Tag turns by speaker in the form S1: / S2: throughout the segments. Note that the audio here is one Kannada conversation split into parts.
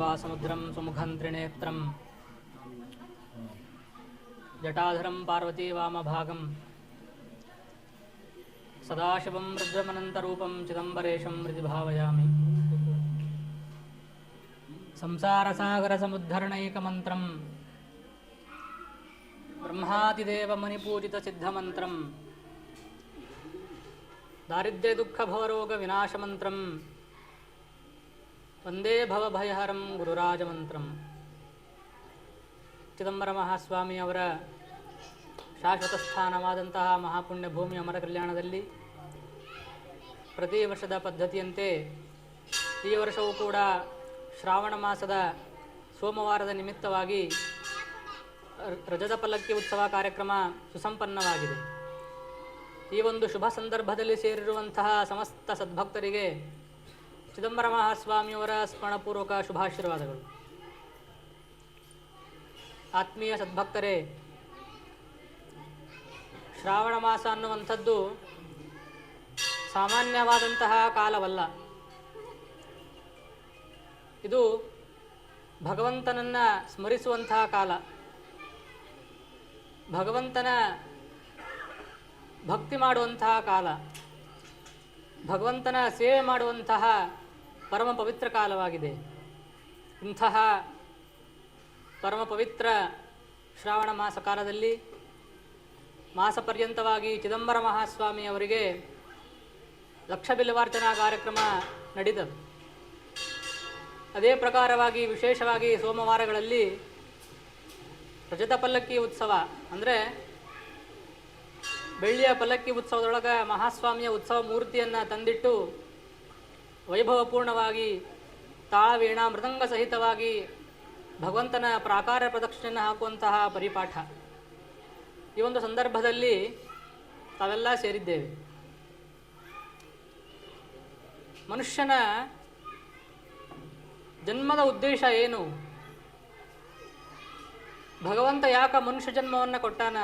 S1: कृपासमुद्रं सुमुखं त्रिनेत्रं जटाधरं पार्वती वामभागं सदाशिवं रुद्रमनन्तरूपं चिदम्बरेशं हृदि भावयामि। संसारसागरसमुद्धरणैकमन्त्रं ब्रह्मादिदेवमुनिपूजितसिद्धमन्त्रं दारिद्र्यदुःखभवरोगविनाशमन्त्रं वंदे भवभयहरं गुरुराजमंत्रं। ಚಿದಂಬರ ಮಹಾಸ್ವಾಮಿಯವರ ಶಾಶ್ವತ ಸ್ಥಾನವಾದಂತಹ ಮಹಾಪುಣ್ಯ ಭೂಮಿ ಅಮರ ಕಲ್ಯಾಣದಲ್ಲಿ ಪ್ರತಿ ವರ್ಷದ ಪದ್ಧತಿಯಂತೆ ಈ ವರ್ಷವೂ ಕೂಡ ಶ್ರಾವಣ ಮಾಸದ ಸೋಮವಾರದ ನಿಮಿತ್ತವಾಗಿ ರಜತ ಪಲ್ಲಕ್ಕಿ ಉತ್ಸವ ಕಾರ್ಯಕ್ರಮ ಸುಸಂಪನ್ನವಾಗಿದೆ. ಈ ಒಂದು ಶುಭ ಸಂದರ್ಭದಲ್ಲಿ ಸೇರಿರುವಂತಹ ಸಮಸ್ತ ಸದ್ಭಕ್ತರಿಗೆ ಚಿದಂಬರ ಮಹಾಸ್ವಾಮಿಯವರ ಸ್ಮರಣಪೂರ್ವಕ ಶುಭಾಶೀರ್ವಾದಗಳು. ಆತ್ಮೀಯ ಸದ್ಭಕ್ತರೇ, ಶ್ರಾವಣ ಮಾಸ ಅನ್ನುವಂಥದ್ದು ಸಾಮಾನ್ಯವಾದಂತಹ ಕಾಲವಲ್ಲ. ಇದು ಭಗವಂತನನ್ನು ಸ್ಮರಿಸುವಂತಹ ಕಾಲ, ಭಗವಂತನ ಭಕ್ತಿ ಮಾಡುವಂತಹ ಕಾಲ, ಭಗವಂತನ ಸೇವೆ ಮಾಡುವಂತಹ ಪರಮ ಪವಿತ್ರ ಕಾಲವಾಗಿದೆ. ಇಂತಹ ಪರಮ ಪವಿತ್ರ ಶ್ರಾವಣ ಮಾಸ ಕಾಲದಲ್ಲಿ ಮಾಸ ಪರ್ಯಂತವಾಗಿ ಚಿದಂಬರ ಮಹಾಸ್ವಾಮಿಯವರಿಗೆ ಲಕ್ಷ ಬಿಲ್ವಾರ್ಚನಾ ಕಾರ್ಯಕ್ರಮ ನಡೆದವು. ಅದೇ ಪ್ರಕಾರವಾಗಿ ವಿಶೇಷವಾಗಿ ಸೋಮವಾರಗಳಲ್ಲಿ ರಜತ ಪಲ್ಲಕ್ಕಿ ಉತ್ಸವ ಅಂದರೆ ಬೆಳ್ಳಿಯ ಪಲ್ಲಕ್ಕಿ ಉತ್ಸವದೊಳಗೆ ಮಹಾಸ್ವಾಮಿಯ ಉತ್ಸವ ಮೂರ್ತಿಯನ್ನು ತಂದಿಟ್ಟು ವೈಭವಪೂರ್ಣವಾಗಿ ತಾಳವೀಣಾ ಮೃದಂಗ ಸಹಿತವಾಗಿ ಭಗವಂತನ ಪ್ರಾಕಾರ ಪ್ರದಕ್ಷಿಣೆಯನ್ನು ಹಾಕುವಂತಹ ಪರಿಪಾಠ. ಈ ಒಂದು ಸಂದರ್ಭದಲ್ಲಿ ತಾವೆಲ್ಲ ಸೇರಿದ್ದೇವೆ. ಮನುಷ್ಯನ ಜನ್ಮದ ಉದ್ದೇಶ ಏನು? ಭಗವಂತ ಯಾಕ ಮನುಷ್ಯ ಜನ್ಮವನ್ನು ಕೊಟ್ಟಾನ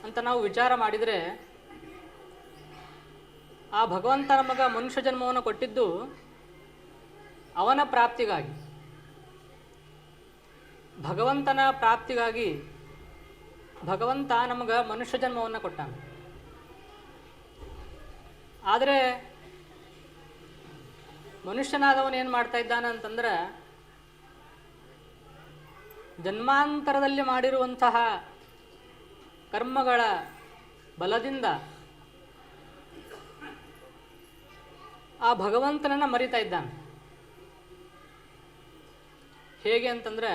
S1: ಅಂತ ನಾವು ವಿಚಾರ ಮಾಡಿದರೆ, ಆ ಭಗವಂತ ನಮಗೆ ಮನುಷ್ಯ ಜನ್ಮವನ್ನು ಕೊಟ್ಟಿದ್ದು ಅವನ ಪ್ರಾಪ್ತಿಗಾಗಿ, ಭಗವಂತನ ಪ್ರಾಪ್ತಿಗಾಗಿ ಭಗವಂತ ನಮಗೆ ಮನುಷ್ಯ ಜನ್ಮವನ್ನು ಕೊಟ್ಟಾನ. ಆದರೆ ಮನುಷ್ಯನಾದವನು ಏನು ಮಾಡ್ತಾ ಇದ್ದಾನೆ ಅಂತಂದ್ರೆ, ಜನ್ಮಾಂತರದಲ್ಲಿ ಮಾಡಿರುವಂತಹ ಕರ್ಮಗಳ ಬಲದಿಂದ ಆ ಭಗವಂತನನ್ನು ಮರಿತಾ ಇದ್ದಾನೆ. ಹೇಗೆ ಅಂತಂದರೆ,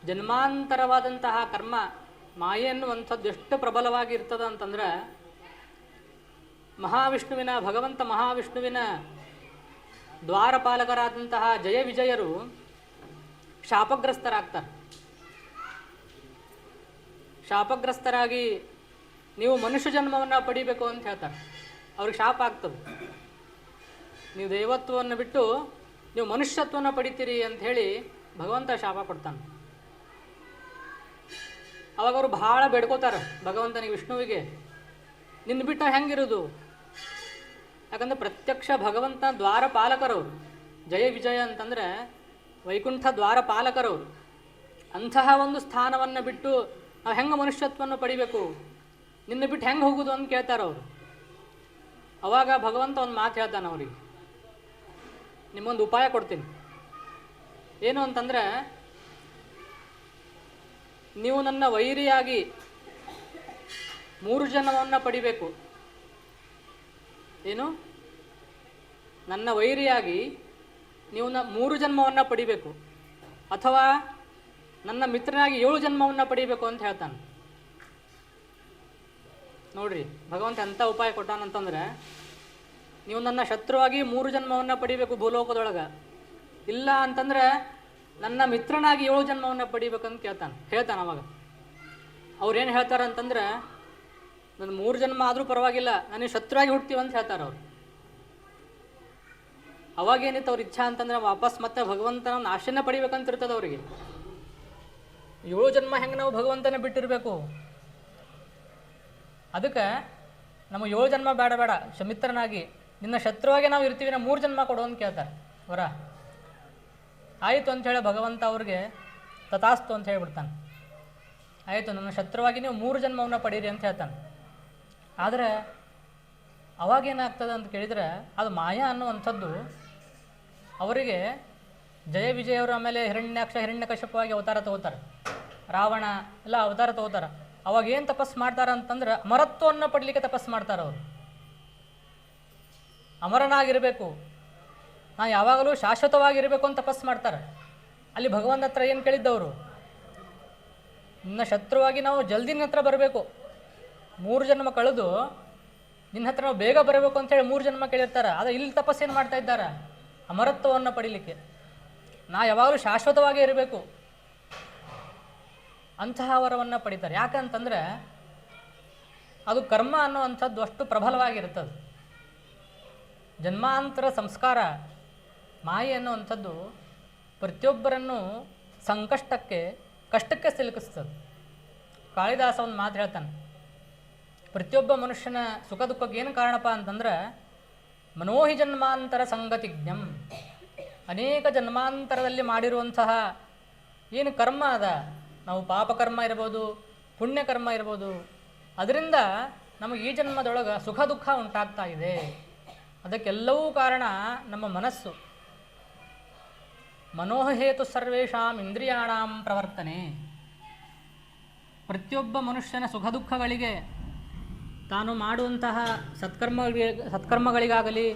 S1: ಜನ್ಮಾಂತರವಾದಂತಹ ಕರ್ಮ ಮಾಯೆ ಎನ್ನುವಂಥದ್ದು ಎಷ್ಟು ಪ್ರಬಲವಾಗಿ ಇರ್ತದೆ ಅಂತಂದ್ರೆ, ಮಹಾವಿಷ್ಣುವಿನ ಭಗವಂತ ಮಹಾವಿಷ್ಣುವಿನ ದ್ವಾರಪಾಲಕರಾದಂತಹ ಜಯ ವಿಜಯರು ಶಾಪಗ್ರಸ್ತರಾಗ್ತಾರೆ. ಶಾಪಗ್ರಸ್ತರಾಗಿ ನೀವು ಮನುಷ್ಯ ಜನ್ಮವನ್ನು ಪಡಿಬೇಕು ಅಂತ ಹೇಳ್ತಾರೆ. ಅವ್ರಿಗೆ ಶಾಪ ಆಗ್ತದೆ. ನೀವು ದೈವತ್ವವನ್ನು ಬಿಟ್ಟು ನೀವು ಮನುಷ್ಯತ್ವವನ್ನು ಪಡಿತೀರಿ ಅಂತ ಹೇಳಿ ಭಗವಂತ ಶಾಪ ಕೊಡ್ತಾನೆ. ಅವಾಗ ಅವರು ಭಾಳ ಬೇಡ್ಕೋತಾರೆ ಭಗವಂತನಿಗೆ, ವಿಷ್ಣುವಿಗೆ, ನಿನ್ನ ಬಿಟ್ಟು ಹೆಂಗಿರೋದು? ಯಾಕಂದರೆ ಪ್ರತ್ಯಕ್ಷ ಭಗವಂತ ದ್ವಾರಪಾಲಕರವರು. ಜಯ ವಿಜಯ ಅಂತಂದರೆ ವೈಕುಂಠ ದ್ವಾರಪಾಲಕರವರು. ಅಂತಹ ಒಂದು ಸ್ಥಾನವನ್ನು ಬಿಟ್ಟು ನಾವು ಹೆಂಗೆ ಮನುಷ್ಯತ್ವವನ್ನು ಪಡಿಬೇಕು, ನಿನ್ನ ಬಿಟ್ಟು ಹೆಂಗೆ ಹೋಗೋದು ಅಂತ ಕೇಳ್ತಾರೆ ಅವರು. ಅವಾಗ ಭಗವಂತ ಒಂದು ಮಾತು ಹೇಳ್ತಾನೆ ಅವರಿಗೆ, ನಿಮ್ಮೊಂದು ಉಪಾಯ ಕೊಡ್ತೀನಿ. ಏನು ಅಂತಂದರೆ, ನೀವು ನನ್ನ ವೈರಿಯಾಗಿ 3 ಜನ್ಮವನ್ನು ಪಡಿಬೇಕು. ಏನು? ನನ್ನ ವೈರಿಯಾಗಿ ನೀವು 3 ಜನ್ಮವನ್ನು ಪಡಿಬೇಕು, ಅಥವಾ ನನ್ನ ಮಿತ್ರನಾಗಿ 7 ಜನ್ಮವನ್ನು ಪಡಿಬೇಕು ಅಂತ ಹೇಳ್ತಾನೆ. ನೋಡ್ರಿ, ಭಗವಂತ ಎಂಥ ಉಪಾಯ ಕೊಟ್ಟಾನಂತಂದ್ರೆ, ನೀವು ನನ್ನ ಶತ್ರುವಾಗಿ 3 ಜನ್ಮವನ್ನು ಪಡಿಬೇಕು ಭೂಲೋಕದೊಳಗೆ, ಇಲ್ಲ ಅಂತಂದ್ರೆ ನನ್ನ ಮಿತ್ರನಾಗಿ 7 ಜನ್ಮವನ್ನು ಪಡಿಬೇಕಂತ ಹೇಳ್ತಾನೆ. ಅವಾಗ ಅವ್ರೇನು ಹೇಳ್ತಾರೆ ಅಂತಂದ್ರೆ, ನನ್ನ 3 ಜನ್ಮ ಆದರೂ ಪರವಾಗಿಲ್ಲ, ನನಗೆ ಶತ್ರುವಾಗಿ ಹುಡ್ತೀವಿ ಅಂತ ಹೇಳ್ತಾರೆ ಅವರು. ಅವಾಗೇನಿತ್ತು ಅವ್ರ ಇಚ್ಛಾ ಅಂತಂದ್ರೆ, ವಾಪಸ್ ಮತ್ತೆ ಭಗವಂತನ ಆಶ್ರಯ ಪಡಿಬೇಕಂತ ಇರ್ತದೆ ಅವರಿಗೆ. 7 ಜನ್ಮ ಹೆಂಗೆ ನಾವು ಭಗವಂತನ ಬಿಟ್ಟಿರಬೇಕು? ಅದಕ್ಕೆ ನಮ್ಮ 7 ಜನ್ಮ ಬೇಡ, ಮಿತ್ರನಾಗಿ ನಿನ್ನ ಶತ್ರುವಾಗಿ ನಾವು ಇರ್ತೀವಿ, ನಾವು 3 ಜನ್ಮ ಕೊಡು ಅಂತ ಕೇಳ್ತಾರೆ ವರ. ಆಯಿತು ಅಂಥೇಳಿ ಭಗವಂತ ಅವ್ರಿಗೆ ತಥಾಸ್ತು ಅಂತ ಹೇಳಿಬಿಡ್ತಾನೆ. ಆಯಿತು, ನನ್ನ ಶತ್ರುವಾಗಿ ನೀವು 3 ಜನ್ಮವನ್ನು ಪಡೀರಿ ಅಂತ ಹೇಳ್ತಾನೆ. ಆದರೆ ಅವಾಗೇನಾಗ್ತದೆ ಅಂತ ಕೇಳಿದರೆ, ಅದು ಮಾಯಾ ಅನ್ನುವಂಥದ್ದು ಅವರಿಗೆ ಜಯ ವಿಜಯವರು ಆಮೇಲೆ ಹಿರಣ್ಯಾಕ್ಷ ಹಿರಣ್ಯಕಶ್ಯಪವಾಗಿ ಅವತಾರ ತಗೋತಾರೆ, ರಾವಣ ಎಲ್ಲ ಅವತಾರ ತಗೋತಾರೆ. ಅವಾಗ ಏನು ತಪಸ್ಸು ಮಾಡ್ತಾರೆ ಅಂತಂದ್ರೆ ಅಮರತ್ವವನ್ನು ಪಡಲಿಕ್ಕೆ ತಪಸ್ಸು ಮಾಡ್ತಾರೆ. ಅವರು ಅಮರನಾಗಿರಬೇಕು, ನಾ ಯಾವಾಗಲೂ ಶಾಶ್ವತವಾಗಿರಬೇಕು ಅಂತ ತಪಸ್ಸು ಮಾಡ್ತಾರೆ. ಅಲ್ಲಿ ಭಗವಂತ ಹತ್ರ ಏನು ಕೇಳಿದ್ದವರು, ನಿನ್ನ ಶತ್ರುವಾಗಿ ನಾವು ಜಲ್ದಿ ನಿನ್ನ ಹತ್ರ ಬರಬೇಕು, 3 ಜನ್ಮ ಕಳೆದು ನಿನ್ನ ಹತ್ರ ನಾವು ಬೇಗ ಬರಬೇಕು ಅಂತೇಳಿ 3 ಜನ್ಮ ಕೇಳಿರ್ತಾರೆ. ಆದರೆ ಇಲ್ಲಿ ತಪಸ್ಸೇನು ಮಾಡ್ತಾ ಇದ್ದಾರೆ, ಅಮರತ್ವವನ್ನು ಪಡೀಲಿಕ್ಕೆ, ನಾ ಯಾವಾಗಲೂ ಶಾಶ್ವತವಾಗಿ ಇರಬೇಕು ಅಂತಹ ವರವನ್ನು ಪಡಿತಾರೆ. ಯಾಕಂತಂದರೆ ಅದು ಕರ್ಮ ಅನ್ನುವಂಥದ್ದು ಅಷ್ಟು ಪ್ರಬಲವಾಗಿರ್ತದೆ. ಜನ್ಮಾಂತರ ಸಂಸ್ಕಾರ ಮಾಯೆ ಅನ್ನುವಂಥದ್ದು ಪ್ರತಿಯೊಬ್ಬರನ್ನು ಸಂಕಷ್ಟಕ್ಕೆ ಕಷ್ಟಕ್ಕೆ ಸಿಲುಕಿಸ್ತದೆ. ಕಾಳಿದಾಸ ಒಂದು ಮಾತು ಹೇಳ್ತಾನೆ, ಪ್ರತಿಯೊಬ್ಬ ಮನುಷ್ಯನ ಸುಖ ದುಃಖಕ್ಕೆ ಏನು ಕಾರಣಪ್ಪ ಅಂತಂದ್ರೆ ಮನೋಹಿ ಜನ್ಮಾಂತರ ಸಂಗತಿಜ್ಞಂ, ಅನೇಕ ಜನ್ಮಾಂತರದಲ್ಲಿ ಮಾಡಿರುವಂತಹ ಏನು ಕರ್ಮ ಅದ, ನಾವು ಪಾಪಕರ್ಮ ಇರ್ಬೋದು ಪುಣ್ಯಕರ್ಮ ಇರ್ಬೋದು, ಅದರಿಂದ ನಮಗೆ ಈ ಜನ್ಮದೊಳಗೆ ಸುಖ ದುಃಖ ಉಂಟಾಗ್ತಾ ಇದೆ. ಅದಕ್ಕೆಲ್ಲವೂ ಕಾರಣ ನಮ್ಮ ಮನಸ್ಸು. ಮನೋಹೇತು ಸರ್ವೇಷಾಂ ಇಂದ್ರಿಯಾಣಾಂ ಪ್ರವರ್ತನೆ. ಪ್ರತಿಯೊಬ್ಬ ಮನುಷ್ಯನ ಸುಖ ದುಃಖಗಳಿಗೆ, ತಾನು ಮಾಡುವಂತಹ ಸತ್ಕರ್ಮಗಳಿಗಾಗಲಿ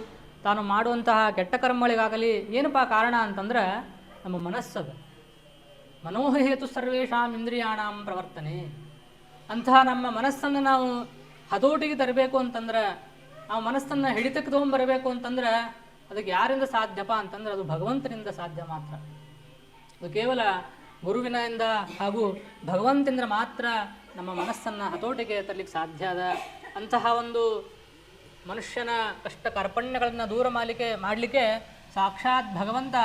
S1: ತಾನು ಮಾಡುವಂತಹ ಕೆಟ್ಟ ಕರ್ಮಗಳಿಗಾಗಲಿ ಏನಪ್ಪ ಕಾರಣ ಅಂತಂದ್ರೆ ನಮ್ಮ ಮನಸ್ಸದು. ಮನೋಹೇತು ಸರ್ವೇಷಾಂ ಇಂದ್ರಿಯಾಣಾಂ ಪ್ರವರ್ತನೆ. ಅಂತಹ ನಮ್ಮ ಮನಸ್ಸನ್ನು ನಾವು ಹತೋಟಿಗೆ ತರಬೇಕು ಅಂತಂದ್ರೆ, ನಾವು ಮನಸ್ಸನ್ನು ಹಿಡಿತಕ್ಕೆ ತೊಗೊಂಬರಬೇಕು ಅಂತಂದ್ರೆ ಅದಕ್ಕೆ ಯಾರಿಂದ ಸಾಧ್ಯಪ್ಪ ಅಂತಂದ್ರೆ ಅದು ಭಗವಂತನಿಂದ ಸಾಧ್ಯ ಮಾತ್ರ. ಅದು ಕೇವಲ ಗುರುವಿನಿಂದ ಹಾಗೂ ಭಗವಂತನಿಂದ ಮಾತ್ರ ನಮ್ಮ ಮನಸ್ಸನ್ನು ಹತೋಟಿಗೆ ತರಲಿಕ್ಕೆ ಸಾಧ್ಯ ಅದ. ಅಂತಹ ಒಂದು ಮನುಷ್ಯನ ಕಷ್ಟ ಕಾರ್ಪಣ್ಯಗಳನ್ನು ದೂರ ಮಾಡಲಿಕ್ಕೆ ಸಾಕ್ಷಾತ್ ಭಗವಂತ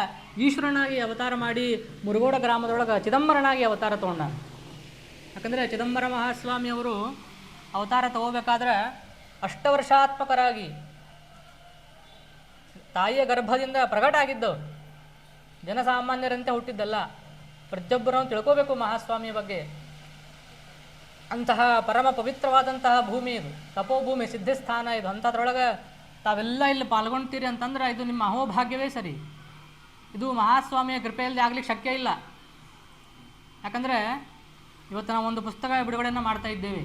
S1: ಈಶ್ವರನಾಗಿ ಅವತಾರ ಮಾಡಿ ಮುರುಗೋಡ ಗ್ರಾಮದೊಳಗೆ ಚಿದಂಬರನಾಗಿ ಅವತಾರ ತೊಗೊಂಡ. ಯಾಕಂದರೆ ಚಿದಂಬರ ಮಹಾಸ್ವಾಮಿಯವರು ಅವತಾರ ತಗೋಬೇಕಾದ್ರೆ ಅಷ್ಟವರ್ಷಾತ್ಮಕರಾಗಿ ತಾಯಿಯ ಗರ್ಭದಿಂದ ಪ್ರಕಟ ಆಗಿದ್ದವು. ಜನಸಾಮಾನ್ಯರಂತೆ ಹುಟ್ಟಿದ್ದಲ್ಲ, ಪ್ರತಿಯೊಬ್ಬರನ್ನು ತಿಳ್ಕೋಬೇಕು ಮಹಾಸ್ವಾಮಿಯ ಬಗ್ಗೆ. ಅಂತಹ ಪರಮ ಪವಿತ್ರವಾದಂತಹ ಭೂಮಿ ಇದು, ತಪೋಭೂಮಿ, ಸಿದ್ಧಿಸ್ಥಾನ ಇದು. ಅಂಥದ್ರೊಳಗೆ ತಾವೆಲ್ಲ ಇಲ್ಲಿ ಪಾಲ್ಗೊಳ್ತೀರಿ ಅಂತಂದ್ರೆ ಇದು ನಿಮ್ಮ ಅಹೋಭಾಗ್ಯವೇ ಸರಿ. ಇದು ಮಹಾಸ್ವಾಮಿಯ ಕೃಪೆಯಲ್ಲಿ ಆಗ್ಲಿಕ್ಕೆ ಶಕ್ಯ ಇಲ್ಲ. ಯಾಕಂದರೆ ಇವತ್ತು ನಾವು ಒಂದು ಪುಸ್ತಕ ಬಿಡುಗಡೆಯನ್ನು ಮಾಡ್ತಾ ಇದ್ದೇವೆ.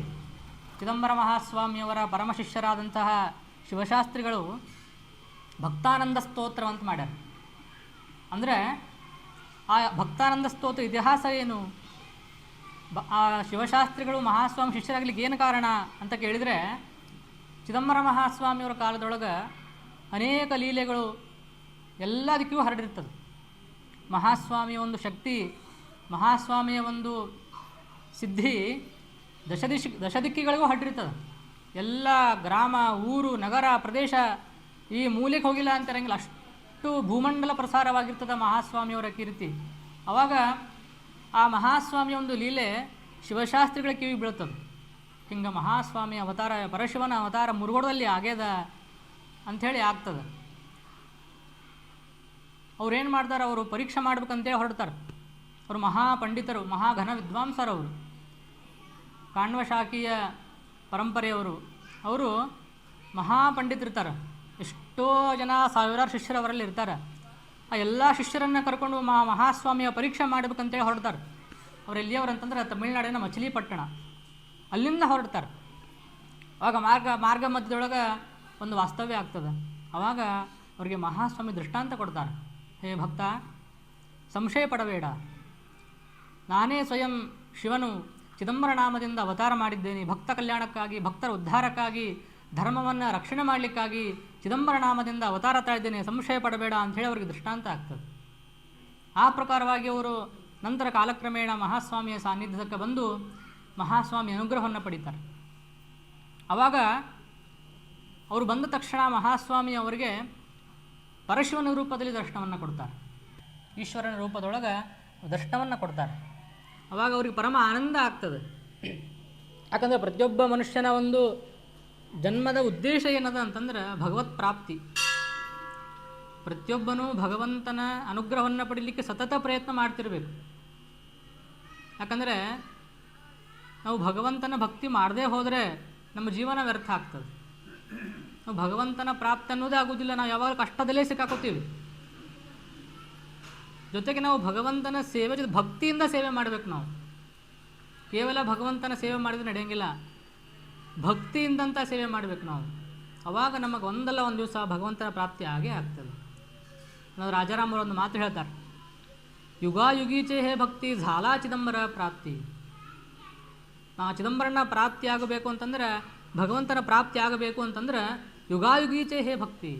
S1: ಚಿದಂಬರ ಮಹಾಸ್ವಾಮಿಯವರ ಪರಮ ಶಿಷ್ಯರಾದಂತಹ ಶಿವಶಾಸ್ತ್ರಿಗಳು ಭಕ್ತಾನಂದ ಸ್ತೋತ್ರ ಅಂತ ಮಾಡ್ಯಾರ. ಅಂದರೆ ಆ ಭಕ್ತಾನಂದ ಸ್ತೋತ್ರ ಇತಿಹಾಸ ಏನು, ಆ ಶಿವಶಾಸ್ತ್ರಿಗಳು ಮಹಾಸ್ವಾಮಿ ಶಿಷ್ಯರಾಗಲಿಕ್ಕೆ ಏನು ಕಾರಣ ಅಂತ ಕೇಳಿದರೆ, ಚಿದಂಬರ ಮಹಾಸ್ವಾಮಿಯವರ ಕಾಲದೊಳಗೆ ಅನೇಕ ಲೀಲೆಗಳು ಎಲ್ಲ ದಿಕ್ಕಿಗೂ ಹರಡಿರ್ತದೆ. ಮಹಾಸ್ವಾಮಿಯ ಒಂದು ಶಕ್ತಿ, ಮಹಾಸ್ವಾಮಿಯ ಒಂದು ಸಿದ್ಧಿ ದಶದಿಕ್ಕಿಗಳಿಗೂ ಹರಡಿರ್ತದೆ. ಎಲ್ಲ ಗ್ರಾಮ, ಊರು, ನಗರ, ಪ್ರದೇಶ, ಈ ಮೂಲೆಗೆ ಹೋಗಿಲ್ಲ ಅಂತಿರಂಗಿಲ್ಲ, ಅಷ್ಟು ಭೂಮಂಡಲ ಪ್ರಸಾರವಾಗಿರ್ತದೆ ಮಹಾಸ್ವಾಮಿಯವರ ಕೀರ್ತಿ. ಆವಾಗ ಆ ಮಹಾಸ್ವಾಮಿಯ ಒಂದು ಲೀಲೆ ಶಿವಶಾಸ್ತ್ರಿಗಳ ಕಿವಿ ಬೀಳ್ತದೆ. ಹಿಂಗೆ ಮಹಾಸ್ವಾಮಿ ಅವತಾರ, ಪರಶಿವನ ಅವತಾರ ಮುರುಗೋಡದಲ್ಲಿ ಆಗ್ಯದ ಅಂಥೇಳಿ ಆಗ್ತದೆ. ಅವ್ರೇನು ಮಾಡ್ತಾರೆ, ಅವರು ಪರೀಕ್ಷೆ ಮಾಡ್ಬೇಕಂತೇಳಿ ಹೊರಡ್ತಾರೆ. ಅವರು ಮಹಾಪಂಡಿತರು, ಮಹಾಘನ ವಿದ್ವಾಂಸರವರು, ಕಾಣ್ವಶಾಖೀಯ ಪರಂಪರೆಯವರು. ಅವರು ಮಹಾಪಂಡಿತರಿರ್ತಾರೆ. ಎಷ್ಟೋ ಜನ ಸಾವಿರಾರು ಶಿಷ್ಯರು ಅವರಲ್ಲಿ ಇರ್ತಾರೆ. ಆ ಎಲ್ಲ ಶಿಷ್ಯರನ್ನು ಕರ್ಕೊಂಡು ಮಹಾಸ್ವಾಮಿಯ ಪರೀಕ್ಷೆ ಮಾಡಬೇಕಂತೇಳಿ ಹೊರಡ್ತಾರೆ. ಅವ್ರು ಎಲ್ಲಿಯವರು ಅಂತಂದ್ರೆ ತಮಿಳುನಾಡಿನ ಮಚಿಲಿಪಟ್ಟಣ, ಅಲ್ಲಿಂದ ಹೊರಡ್ತಾರೆ. ಆವಾಗ ಮಾರ್ಗ ಮಧ್ಯದೊಳಗೆ ಒಂದು ವಾಸ್ತವ್ಯ ಆಗ್ತದೆ. ಆವಾಗ ಅವರಿಗೆ ಮಹಾಸ್ವಾಮಿ ದೃಷ್ಟಾಂತ ಕೊಡ್ತಾರೆ. ಹೇ ಭಕ್ತ, ಸಂಶಯ ಪಡಬೇಡ, ನಾನೇ ಸ್ವಯಂ ಶಿವನು ಚಿದಂಬರ ನಾಮದಿಂದ ಅವತಾರ ಮಾಡಿದ್ದೇನೆ. ಭಕ್ತ ಕಲ್ಯಾಣಕ್ಕಾಗಿ, ಭಕ್ತರ ಉದ್ಧಾರಕ್ಕಾಗಿ, ಧರ್ಮವನ್ನು ರಕ್ಷಣೆ ಮಾಡಲಿಕ್ಕಾಗಿ ಚಿದಂಬರ ನಾಮದಿಂದ ಅವತಾರ ತಾಳಿದ್ದೇನೆ, ಸಂಶಯ ಪಡಬೇಡ ಅಂಥೇಳಿ ಅವರಿಗೆ ದೃಷ್ಟಾಂತ ಆಗ್ತದೆ. ಆ ಪ್ರಕಾರವಾಗಿ ಅವರು ನಂತರ ಕಾಲಕ್ರಮೇಣ ಮಹಾಸ್ವಾಮಿಯ ಸಾನ್ನಿಧ್ಯಕ್ಕೆ ಬಂದು ಮಹಾಸ್ವಾಮಿ ಅನುಗ್ರಹವನ್ನು ಪಡೀತಾರೆ. ಆವಾಗ ಅವರು ಬಂದ ತಕ್ಷಣ ಮಹಾಸ್ವಾಮಿ ಅವರಿಗೆ ಪರಶಿವನ ರೂಪದಲ್ಲಿ ದರ್ಶನವನ್ನು ಕೊಡ್ತಾರೆ, ಈಶ್ವರನ ರೂಪದೊಳಗೆ ದರ್ಶನವನ್ನು ಕೊಡ್ತಾರೆ. ಆವಾಗ ಅವ್ರಿಗೆ ಪರಮ ಆನಂದ ಆಗ್ತದೆ. ಯಾಕಂದರೆ ಪ್ರತಿಯೊಬ್ಬ ಮನುಷ್ಯನ ಒಂದು ಜನ್ಮದ ಉದ್ದೇಶ ಏನದ ಅಂತಂದ್ರೆ ಭಗವತ್ ಪ್ರಾಪ್ತಿ. ಪ್ರತಿಯೊಬ್ಬನೂ ಭಗವಂತನ ಅನುಗ್ರಹವನ್ನು ಪಡೀಲಿಕ್ಕೆ ಸತತ ಪ್ರಯತ್ನ ಮಾಡ್ತಿರ್ಬೇಕು. ಯಾಕಂದರೆ ನಾವು ಭಗವಂತನ ಭಕ್ತಿ ಮಾಡದೇ ಹೋದರೆ ನಮ್ಮ ಜೀವನ ವ್ಯರ್ಥ ಆಗ್ತದೆ. ನಾವು ಭಗವಂತನ ಪ್ರಾಪ್ತಿ ಅನ್ನೋದೇ ಆಗೋದಿಲ್ಲ. ನಾವು ಯಾವಾಗ ಕಷ್ಟದಲ್ಲೇ ಸಿಕ್ಕಾಕೋತೀವಿ. ಜೊತೆಗೆ ನಾವು ಭಗವಂತನ ಸೇವೆ ಜೊತೆ ಭಕ್ತಿಯಿಂದ ಸೇವೆ ಮಾಡಬೇಕು. ನಾವು ಕೇವಲ ಭಗವಂತನ ಸೇವೆ ಮಾಡಿದ್ರೆ ನಡೆಯಂಗಿಲ್ಲ, ಭಕ್ತಿಯಿಂದಂಥ ಸೇವೆ ಮಾಡಬೇಕು ನಾವು. ಆವಾಗ ನಮಗೆ ಒಂದಲ್ಲ ಒಂದು ದಿವಸ ಭಗವಂತನ ಪ್ರಾಪ್ತಿ ಆಗೇ ಆಗ್ತದೆ. ನಾವು ರಾಜಾರಾಮರು ಒಂದು ಮಾತು ಹೇಳ್ತಾರೆ, ಯುಗಾಯುಗೀಚೆ ಹೇ ಭಕ್ತಿ ಝಾಲಾ ಚಿದಂಬರ ಪ್ರಾಪ್ತಿ. ಚಿದಂಬರನ ಪ್ರಾಪ್ತಿ ಆಗಬೇಕು ಅಂತಂದ್ರೆ, ಭಗವಂತನ ಪ್ರಾಪ್ತಿ ಆಗಬೇಕು ಅಂತಂದ್ರೆ ಯುಗಾಯುಗೀಚೆ ಹೇ ಭಕ್ತಿ.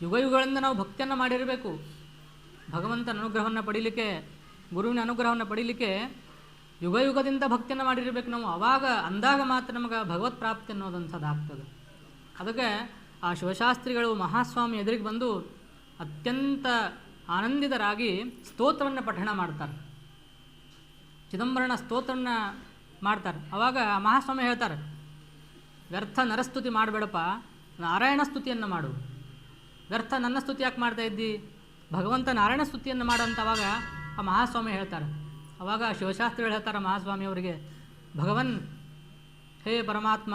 S1: ಯುಗಗಳಿಂದ ನಾವು ಭಕ್ತಿಯನ್ನು ಮಾಡಿರಬೇಕು. ಭಗವಂತನ ಅನುಗ್ರಹವನ್ನು ಪಡೀಲಿಕ್ಕೆ, ಗುರುವಿನ ಅನುಗ್ರಹವನ್ನು ಪಡೀಲಿಕ್ಕೆ ಯುಗದಿಂದ ಭಕ್ತಿಯನ್ನು ಮಾಡಿರಬೇಕು ನಾವು. ಅಂದಾಗ ಮಾತ್ರ ನಮಗೆ ಭಗವತ್ ಪ್ರಾಪ್ತಿ ಅನ್ನೋದಂಥದ್ದು ಆಗ್ತದೆ. ಅದಕ್ಕೆ ಆ ಶಿವಶಾಸ್ತ್ರಿಗಳು ಮಹಾಸ್ವಾಮಿ ಎದುರಿಗೆ ಬಂದು ಅತ್ಯಂತ ಆನಂದಿತರಾಗಿ ಸ್ತೋತ್ರವನ್ನು ಪಠಣ ಮಾಡ್ತಾರೆ, ಚಿದಂಬರನ ಸ್ತೋತ್ರವನ್ನು ಮಾಡ್ತಾರೆ. ಆವಾಗ ಮಹಾಸ್ವಾಮಿ ಹೇಳ್ತಾರೆ, ವ್ಯರ್ಥ ನರಸ್ತುತಿ ಮಾಡಬೇಡಪ್ಪ, ನಾರಾಯಣ ಸ್ತುತಿಯನ್ನು ಮಾಡು. ವ್ಯರ್ಥ ನನ್ನ ಸ್ತುತಿ ಯಾಕೆ ಮಾಡ್ತಾ ಇದ್ದಿ, ಭಗವಂತ ನಾರಾಯಣ ಸ್ತುತಿಯನ್ನು ಮಾಡಂತವಾಗ ಆ ಮಹಾಸ್ವಾಮಿ ಹೇಳ್ತಾರೆ. ಆವಾಗ ಶಿವಶಾಸ್ತ್ರಿಗಳು ಹೇಳ್ತಾರೆ ಮಹಾಸ್ವಾಮಿಯವರಿಗೆ, ಭಗವನ್ ಹೇ ಪರಮಾತ್ಮ,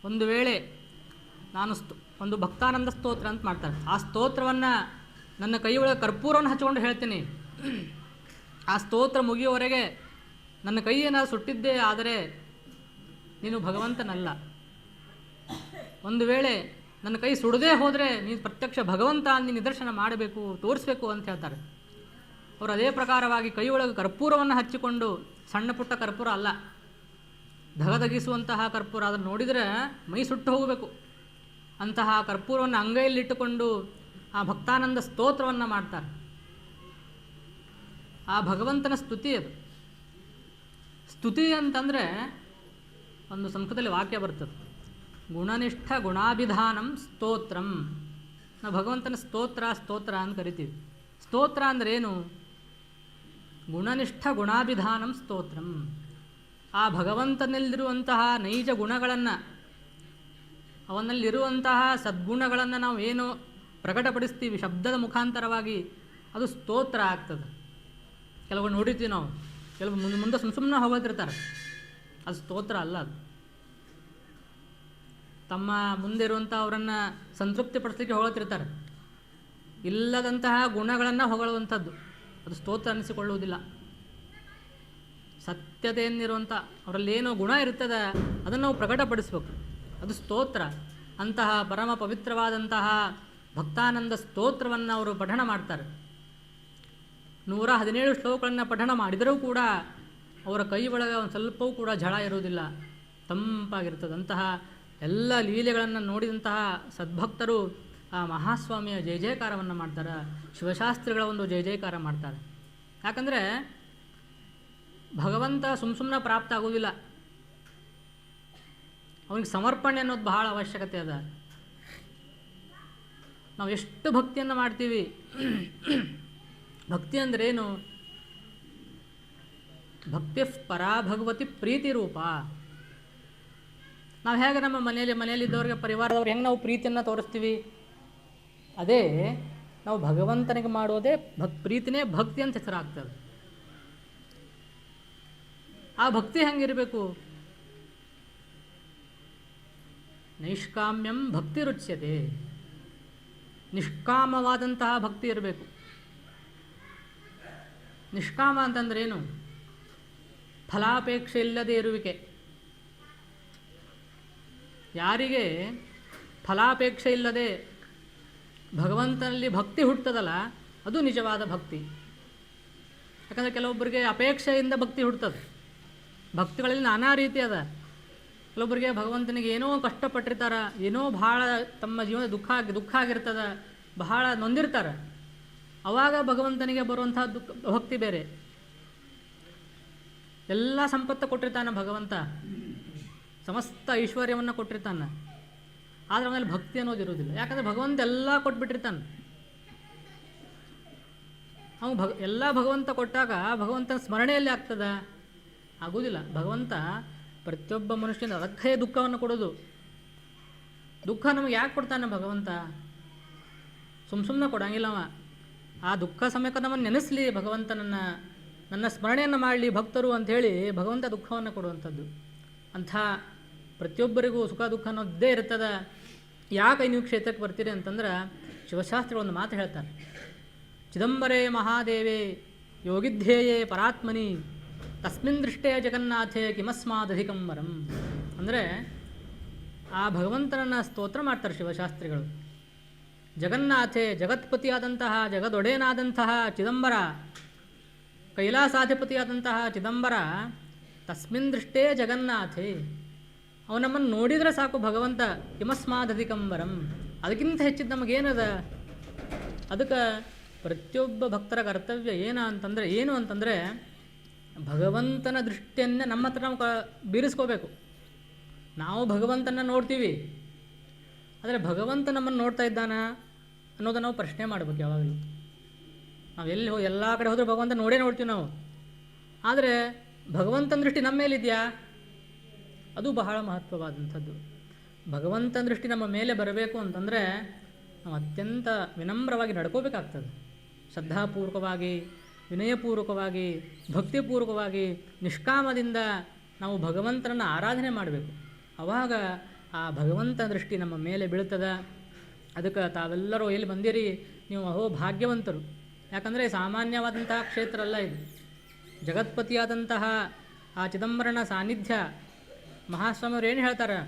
S1: ಒಂದು ವೇಳೆ ನಾನು ಒಂದು ಭಕ್ತಾನಂದ ಸ್ತೋತ್ರ ಅಂತ ಮಾಡ್ತಾರೆ, ಆ ಸ್ತೋತ್ರವನ್ನು ನನ್ನ ಕೈ ಒಳಗೆ ಕರ್ಪೂರವನ್ನು ಹಚ್ಕೊಂಡು ಹೇಳ್ತೀನಿ. ಆ ಸ್ತೋತ್ರ ಮುಗಿಯುವವರೆಗೆ ನನ್ನ ಕೈಯನ್ನು ಸುಟ್ಟಿದ್ದೇ ಆದರೆ ನೀನು ಭಗವಂತನಲ್ಲ. ಒಂದು ವೇಳೆ ನನ್ನ ಕೈ ಸುಡದೇ ಹೋದರೆ ನೀನು ಪ್ರತ್ಯಕ್ಷ ಭಗವಂತ ನೀನು ನಿದರ್ಶನ ಮಾಡಬೇಕು, ತೋರಿಸ್ಬೇಕು ಅಂತ ಹೇಳ್ತಾರೆ. ಅವರು ಅದೇ ಪ್ರಕಾರವಾಗಿ ಕೈ ಒಳಗೆ ಕರ್ಪೂರವನ್ನು ಹಚ್ಚಿಕೊಂಡು, ಸಣ್ಣ ಪುಟ್ಟ ಕರ್ಪೂರ ಅಲ್ಲ, ಧಗಧಗಿಸುವಂತಹ ಕರ್ಪೂರ, ಅದನ್ನು ನೋಡಿದರೆ ಮೈ ಸುಟ್ಟು ಹೋಗಬೇಕು ಅಂತಹ ಕರ್ಪೂರವನ್ನು ಅಂಗೈಯಲ್ಲಿಟ್ಟುಕೊಂಡು ಆ ಭಕ್ತಾನಂದ ಸ್ತೋತ್ರವನ್ನು ಮಾಡ್ತಾರೆ. ಆ ಭಗವಂತನ ಸ್ತುತಿ ಅದು. ಸ್ತುತಿ ಅಂತಂದರೆ ಒಂದು ಸಂಸ್ಕೃತದಲ್ಲಿ ವಾಕ್ಯ ಬರ್ತದೆ, ಗುಣನಿಷ್ಠ ಗುಣಾಭಿಧಾನಂ ಸ್ತೋತ್ರಂ. ನಾವು ಭಗವಂತನ ಸ್ತೋತ್ರ ಅಂತ ಕರಿತೀವಿ. ಸ್ತೋತ್ರ ಅಂದರೆ ಏನು? ಗುಣನಿಷ್ಠ ಗುಣಾಭಿಧಾನಂ ಸ್ತೋತ್ರಂ. ಆ ಭಗವಂತನಲ್ಲಿರುವಂತಹ ನೈಜ ಗುಣಗಳನ್ನು, ಅವನಲ್ಲಿರುವಂತಹ ಸದ್ಗುಣಗಳನ್ನು ನಾವು ಏನು ಪ್ರಕಟಪಡಿಸ್ತೀವಿ ಶಬ್ದದ ಮುಖಾಂತರವಾಗಿ, ಅದು ಸ್ತೋತ್ರ ಆಗ್ತದೆ. ಕೆಲವು ನೋಡಿರ್ತೀವಿ ನಾವು, ಕೆಲವು ಮುಂದೆ ಸುಮ್ಮನೆ ಹೋಗೋದಿರ್ತಾರೆ, ಅದು ಸ್ತೋತ್ರ ಅಲ್ಲ. ಅದು ತಮ್ಮ ಮುಂದೆ ಇರುವಂಥ ಅವರನ್ನು ಸಂತೃಪ್ತಿ ಪಡಿಸಲಿಕ್ಕೆ ಹೊಗಳ್ತಿರ್ತಾರೆ. ಇಲ್ಲದಂತಹ ಗುಣಗಳನ್ನು ಹೊಗಳುವಂಥದ್ದು ಅದು ಸ್ತೋತ್ರ ಅನ್ನಿಸಿಕೊಳ್ಳುವುದಿಲ್ಲ. ಸತ್ಯತೆಯನ್ನಿರುವಂಥ ಅವರಲ್ಲೇನೋ ಗುಣ ಇರ್ತದೆ ಅದನ್ನು ನಾವು ಪ್ರಕಟಪಡಿಸ್ಬೇಕು, ಅದು ಸ್ತೋತ್ರ. ಅಂತಹ ಪರಮ ಪವಿತ್ರವಾದಂತಹ ಭಕ್ತಾನಂದ ಸ್ತೋತ್ರವನ್ನು ಅವರು ಪಠಣ ಮಾಡ್ತಾರೆ. 117 ಶ್ಲೋಕಗಳನ್ನು ಪಠಣ ಮಾಡಿದರೂ ಕೂಡ ಅವರ ಕೈ ಒಳಗೆ ಒಂದು ಸ್ವಲ್ಪವೂ ಕೂಡ ಝಳ ಇರುವುದಿಲ್ಲ, ತಂಪಾಗಿರ್ತದೆ. ಅಂತಹ ಎಲ್ಲ ಲೀಲೆಗಳನ್ನು ನೋಡಿದಂತಹ ಸದ್ಭಕ್ತರು ಆ ಮಹಾಸ್ವಾಮಿಯ ಜಯ ಜಯಕಾರವನ್ನು ಮಾಡ್ತಾರೆ, ಶಿವಶಾಸ್ತ್ರಿಗಳ ಒಂದು ಜಯ ಜಯಕಾರ ಮಾಡ್ತಾರೆ. ಯಾಕಂದರೆ ಭಗವಂತ ಸುಮ್ಮನೆ ಪ್ರಾಪ್ತ ಆಗೋದಿಲ್ಲ, ಅವನಿಗೆ ಸಮರ್ಪಣೆ ಅನ್ನೋದು ಬಹಳ ಅವಶ್ಯಕತೆ ಅದ. ನಾವು ಎಷ್ಟು ಭಕ್ತಿಯನ್ನು ಮಾಡ್ತೀವಿ, ಭಕ್ತಿ ಅಂದ್ರೇನು? ಭಕ್ತಿ ಪರಾ ಭಗವತಿ ಪ್ರೀತಿ ರೂಪ. ನಾವು ಹೇಗೆ ನಮ್ಮ ಮನೆಯಲ್ಲಿದ್ದವ್ರಿಗೆ, ಪರಿವಾರದವ್ರು ಹೆಂಗೆ ನಾವು ಪ್ರೀತಿಯನ್ನು ತೋರಿಸ್ತೀವಿ, ಅದೇ ನಾವು ಭಗವಂತನಿಗೆ ಮಾಡೋದೇ ಪ್ರೀತಿನೇ ಭಕ್ತಿ ಅಂತ ಹೆಸರಾಗ್ತದೆ. ಆ ಭಕ್ತಿ ಹೆಂಗಿರಬೇಕು? ನೈಷ್ಕಾಮ್ಯಂ ಭಕ್ತಿ ರುಚ್ಯತೆ. ನಿಷ್ಕಾಮವಾದಂತಹ ಭಕ್ತಿ ಇರಬೇಕು. ನಿಷ್ಕಾಮ ಅಂತಂದ್ರೆ ಏನು? ಫಲಾಪೇಕ್ಷೆ ಇಲ್ಲದೆ ಇರುವಿಕೆ. ಯಾರಿಗೆ ಫಲಾಪೇಕ್ಷೆ ಇಲ್ಲದೆ ಭಗವಂತನಲ್ಲಿ ಭಕ್ತಿ ಹುಟ್ಟುತ್ತದಲ್ಲ, ಅದು ನಿಜವಾದ ಭಕ್ತಿ. ಯಾಕಂದರೆ ಕೆಲವೊಬ್ಬರಿಗೆ ಅಪೇಕ್ಷೆಯಿಂದ ಭಕ್ತಿ ಹುಟ್ಟುತ್ತದೆ. ಭಕ್ತಿಗಳಲ್ಲಿ ನಾನಾ ರೀತಿ ಅದ. ಕೆಲವೊಬ್ಬರಿಗೆ ಭಗವಂತನಿಗೆ ಏನೋ ಕಷ್ಟಪಟ್ಟಿರ್ತಾರೆ, ಏನೋ ಭಾಳ ತಮ್ಮ ಜೀವನ ದುಃಖ ಆಗಿರ್ತದೆ, ಬಹಳ ನೊಂದಿರ್ತಾರೆ. ಆವಾಗ ಭಗವಂತನಿಗೆ ಬರುವಂಥ ಭಕ್ತಿ ಬೇರೆ. ಎಲ್ಲ ಸಂಪತ್ತು ಕೊಟ್ಟಿರ್ತಾನೆ ಭಗವಂತ, ಸಮಸ್ತ ಐಶ್ವರ್ಯವನ್ನು ಕೊಟ್ಟಿರ್ತಾನೆ, ಆದರೆ ಆಮೇಲೆ ಭಕ್ತಿ ಅನ್ನೋದು ಇರೋದಿಲ್ಲ. ಯಾಕಂದರೆ ಭಗವಂತ ಎಲ್ಲ ಕೊಟ್ಬಿಟ್ಟಿರ್ತಾನೆ. ಅವನು ಎಲ್ಲ ಭಗವಂತ ಕೊಟ್ಟಾಗ ಭಗವಂತನ ಸ್ಮರಣೆಯಲ್ಲಿ ಆಗ್ತದೆ? ಆಗೋದಿಲ್ಲ. ಭಗವಂತ ಪ್ರತಿಯೊಬ್ಬ ಮನುಷ್ಯನ ಅದಕ್ಕೆ ದುಃಖವನ್ನು ಕೊಡೋದು. ದುಃಖ ನಮಗೆ ಯಾಕೆ ಕೊಡ್ತಾನೆ ಭಗವಂತ? ಸುಮ್ಮನೆ ಕೊಡಂಗಿಲ್ಲವ. ಆ ದುಃಖ ಸಮಯಕ್ಕೆ ನಮ್ಮನ್ನು ನೆನೆಸಲಿ, ಭಗವಂತನನ್ನು ನನ್ನ ಸ್ಮರಣೆಯನ್ನು ಮಾಡಲಿ ಭಕ್ತರು ಅಂಥೇಳಿ ಭಗವಂತ ದುಃಖವನ್ನು ಕೊಡುವಂಥದ್ದು. ಅಂಥ ಪ್ರತಿಯೊಬ್ಬರಿಗೂ ಸುಖ ದುಃಖ ಅನ್ನೋದೇ ಇರ್ತದೆ. ಯಾಕೆ ನೀವು ಕ್ಷೇತ್ರಕ್ಕೆ ಬರ್ತೀರಿ ಅಂತಂದ್ರೆ ಶಿವಶಾಸ್ತ್ರಿ ಒಂದು ಮಾತು ಹೇಳ್ತಾರೆ, ಚಿದಂಬರೇ ಮಹಾದೇವೇ ಯೋಗಿಧ್ಯೇಯೇ ಪರಾತ್ಮನಿ ತಸ್ಮಿನ್ ದೃಷ್ಟೇ ಜಗನ್ನಾಥೇ ಕಿಮಸ್ಮಾದಧಿಕಂಬರಂ. ಅಂದರೆ ಆ ಭಗವಂತನನ್ನು ಸ್ತೋತ್ರ ಮಾಡ್ತಾರೆ ಶಿವಶಾಸ್ತ್ರಿಗಳು. ಜಗನ್ನಾಥೇ, ಜಗತ್ಪತಿಯಾದಂತಹ ಜಗದೊಡೆಯನಾದಂತಹ ಚಿದಂಬರ, ಕೈಲಾಸಾಧಿಪತಿಯಾದಂತಹ ಚಿದಂಬರ, ತಸ್ಮಿನ್ ದೃಷ್ಟೇ ಜಗನ್ನಾಥೇ, ಅವು ನಮ್ಮನ್ನು ನೋಡಿದರೆ ಸಾಕು ಭಗವಂತ, ಕಿಮಸ್ಮಾದಧಿಕಂಬರಂ, ಅದಕ್ಕಿಂತ ಹೆಚ್ಚಿದ್ದು ನಮಗೇನದ. ಅದಕ್ಕೆ ಪ್ರತಿಯೊಬ್ಬ ಭಕ್ತರ ಕರ್ತವ್ಯ ಏನು ಅಂತಂದರೆ ಭಗವಂತನ ದೃಷ್ಟಿಯನ್ನೇ ನಮ್ಮ ಹತ್ರ ನಾವು ಬೀರಿಸ್ಕೋಬೇಕು. ನಾವು ಭಗವಂತನ ನೋಡ್ತೀವಿ, ಆದರೆ ಭಗವಂತ ನಮ್ಮನ್ನು ನೋಡ್ತಾ ಇದ್ದಾನ ಅನ್ನೋದನ್ನು ನಾವು ಪ್ರಶ್ನೆ ಮಾಡಬೇಕು ಯಾವಾಗಲೂ. ನಾವು ಎಲ್ಲಿ ಎಲ್ಲ ಕಡೆ ಹೋದರೂ ಭಗವಂತ ನೋಡ್ತೀವಿ ನಾವು, ಆದರೆ ಭಗವಂತನ ದೃಷ್ಟಿ ನಮ್ಮ ಮೇಲಿದೆಯಾ? ಅದು ಬಹಳ ಮಹತ್ವವಾದಂಥದ್ದು. ಭಗವಂತನ ದೃಷ್ಟಿ ನಮ್ಮ ಮೇಲೆ ಬರಬೇಕು ಅಂತಂದರೆ ನಾವು ಅತ್ಯಂತ ವಿನಮ್ರವಾಗಿ ನಡ್ಕೋಬೇಕಾಗ್ತದೆ. ಶ್ರದ್ಧಾಪೂರ್ವಕವಾಗಿ, ವಿನಯಪೂರ್ವಕವಾಗಿ, ಭಕ್ತಿಪೂರ್ವಕವಾಗಿ, ನಿಷ್ಕಾಮದಿಂದ ನಾವು ಭಗವಂತನನ್ನು ಆರಾಧನೆ ಮಾಡಬೇಕು. ಆವಾಗ ಆ ಭಗವಂತ ದೃಷ್ಟಿ ನಮ್ಮ ಮೇಲೆ ಬೀಳ್ತದೆ. ಅದಕ್ಕೆ ತಾವೆಲ್ಲರೂ ಎಲ್ಲಿ ಬಂದಿರಿ ನೀವು ಅಹೋ ಭಾಗ್ಯವಂತರು. ಯಾಕಂದರೆ ಸಾಮಾನ್ಯವಾದಂತಹ ಕ್ಷೇತ್ರ ಅಲ್ಲ ಇದು. ಜಗತ್ಪತಿಯಾದಂತಹ ಆ ಚಿದಂಬರನ ಸಾನ್ನಿಧ್ಯ. ಮಹಾಸ್ವಾಮಿಯವರು ಏನು ಹೇಳ್ತಾರೆ,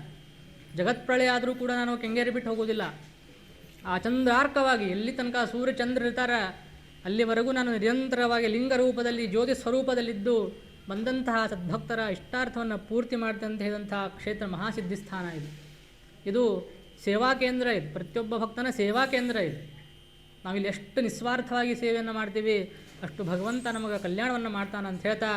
S1: ಜಗತ್ಪ್ರಳಯ ಆದರೂ ಕೂಡ ನಾನು ಕೆಂಗೇರಿ ಬಿಟ್ಟು ಹೋಗೋದಿಲ್ಲ. ಆ ಚಂದ್ರಾರ್ಕವಾಗಿ ಎಲ್ಲಿ ತನಕ ಸೂರ್ಯ ಚಂದ್ರ ಇರ್ತಾರೆ ಅಲ್ಲಿವರೆಗೂ ನಾನು ನಿರಂತರವಾಗಿ ಲಿಂಗ ರೂಪದಲ್ಲಿ, ಜ್ಯೋತಿ ಸ್ವರೂಪದಲ್ಲಿದ್ದು ಬಂದಂತಹ ಸದ್ಭಕ್ತರ ಇಷ್ಟಾರ್ಥವನ್ನು ಪೂರ್ತಿ ಮಾಡ್ತೆ ಅಂತ ಹೇಳಿದಂತಹ ಕ್ಷೇತ್ರ ಮಹಾಸಿದ್ಧಿಸ್ಥಾನ ಇದು. ಇದು ಸೇವಾ ಕೇಂದ್ರ, ಇದು ಪ್ರತಿಯೊಬ್ಬ ಭಕ್ತನ ಸೇವಾ ಕೇಂದ್ರ ಇದು. ನಾವಿಲ್ಲಿ ಎಷ್ಟು ನಿಸ್ವಾರ್ಥವಾಗಿ ಸೇವೆಯನ್ನು ಮಾಡ್ತೀವಿ ಅಷ್ಟು ಭಗವಂತ ನಮಗೆ ಕಲ್ಯಾಣವನ್ನು ಮಾಡ್ತಾನೆ ಅಂತ ಹೇಳ್ತಾ,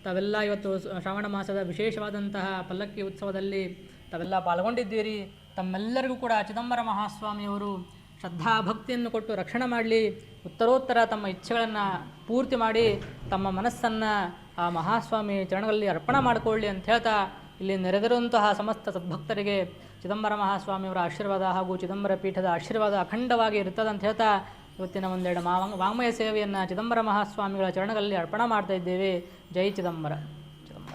S1: ತಾವೆಲ್ಲ ಇವತ್ತು ಶ್ರಾವಣ ಮಾಸದ ವಿಶೇಷವಾದಂತಹ ಪಲ್ಲಕ್ಕಿ ಉತ್ಸವದಲ್ಲಿ ತಾವೆಲ್ಲ ಪಾಲ್ಗೊಂಡಿದ್ದೀರಿ. ತಮ್ಮೆಲ್ಲರಿಗೂ ಕೂಡ ಚಿದಂಬರ ಮಹಾಸ್ವಾಮಿಯವರು ಶ್ರದ್ಧಾ ಭಕ್ತಿಯನ್ನು ಕೊಟ್ಟು ರಕ್ಷಣೆ ಮಾಡಲಿ, ಉತ್ತರೋತ್ತರ ತಮ್ಮ ಇಚ್ಛೆಗಳನ್ನು ಪೂರ್ತಿ ಮಾಡಿ ತಮ್ಮ ಮನಸ್ಸನ್ನು ಆ ಮಹಾಸ್ವಾಮಿ ಚರಣಗಳಲ್ಲಿ ಅರ್ಪಣೆ ಮಾಡಿಕೊಳ್ಳಿ ಅಂತ ಹೇಳ್ತಾ, ಇಲ್ಲಿ ನೆರೆದಿರುವಂತಹ ಸಮಸ್ತ ಸದ್ಭಕ್ತರಿಗೆ ಚಿದಂಬರ ಮಹಾಸ್ವಾಮಿಯವರ ಆಶೀರ್ವಾದ ಹಾಗೂ ಚಿದಂಬರ ಪೀಠದ ಆಶೀರ್ವಾದ ಅಖಂಡವಾಗಿ ಇರ್ತದೆ ಅಂತ ಹೇಳ್ತಾ, ಇವತ್ತಿನ ಒಂದೆರಡು ವಾಂಗ್ಮಯ ಸೇವೆಯನ್ನು ಚಿದಂಬರ ಮಹಾಸ್ವಾಮಿಗಳ ಚರಣಗಳಲ್ಲಿ ಅರ್ಪಣೆ ಮಾಡ್ತಾ ಇದ್ದೇವೆ. ಜೈ ಚಿದಂಬರ. ಚಿದಂಬರ.